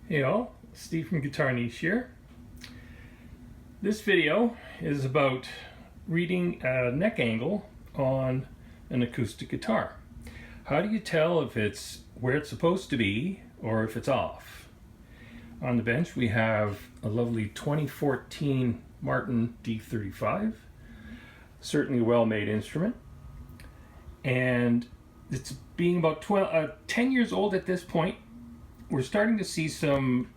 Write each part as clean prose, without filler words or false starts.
Hey all, Steve from GuitarNiche here. This video is about reading a neck angle on an acoustic guitar. How do you tell if it's where it's supposed to be or if it's off? On the bench we have a lovely 2014 Martin D35, certainly a well-made instrument, and it's being about 10 years old at this point. We're starting to see some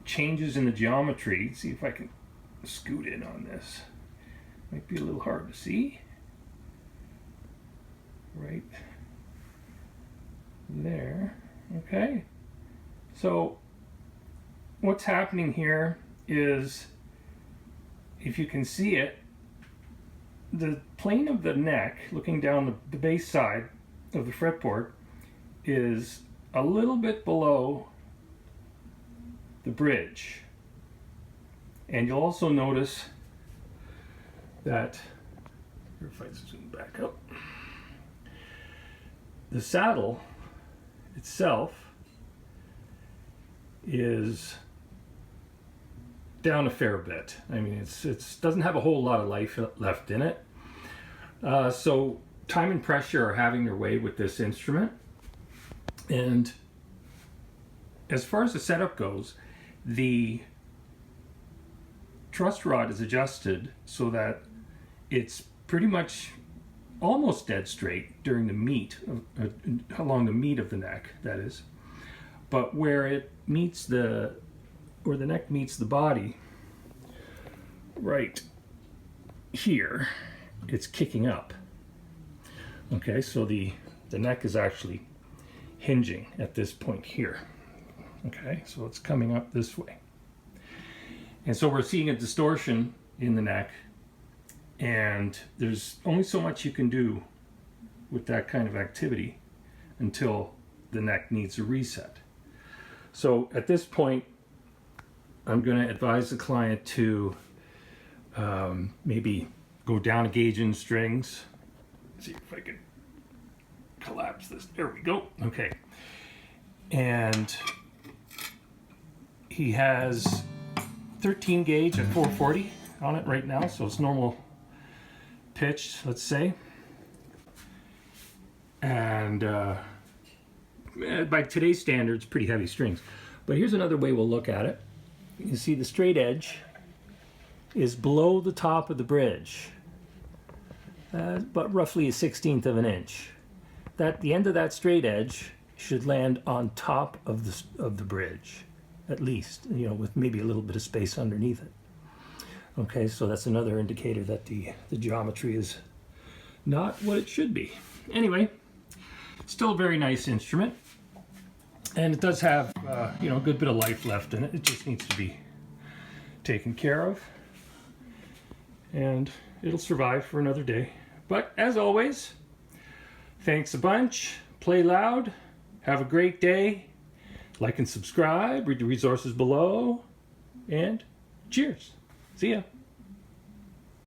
changes in the geometry. Let's see if I can scoot in on this. Might be a little hard to see. Right there. Okay. So what's happening here is, if you can see it, the plane of the neck, looking down the bass side of the fretboard, is a little bit below the bridge. And you'll also notice that, if I zoom back up, the saddle itself is down a fair bit. I mean, it doesn't have a whole lot of life left in it. So time and pressure are having their way with this instrument. And as far as the setup goes, the truss rod is adjusted so that it's pretty much almost dead straight during the meat, along the meat of the neck, that is. But where it meets where the neck meets the body, right here, it's kicking up. Okay, so the neck is actually hinging at this point here. Okay, so it's coming up this way. And so we're seeing a distortion in the neck, and there's only so much you can do with that kind of activity until the neck needs a reset. So at this point, I'm going to advise the client to maybe go down a gauge in strings. Let's see if I can collapse this. There we go. Okay. And he has 13 gauge at 440 on it right now, so it's normal pitch, let's say. And by today's standards, pretty heavy strings. But here's another way we'll look at it. You see the straight edge is below the top of the bridge, but roughly a 1/16 of an inch. The end of that straight edge should land on top of the bridge, at least, you know, with maybe a little bit of space underneath it. Okay, so that's another indicator that the geometry is not what it should be. Anyway, still a very nice instrument, and it does have you know, a good bit of life left in it. It just needs to be taken care of, and it'll survive for another day. But as always, thanks a bunch, play loud, have a great day, like and subscribe, read the resources below, and cheers. See ya.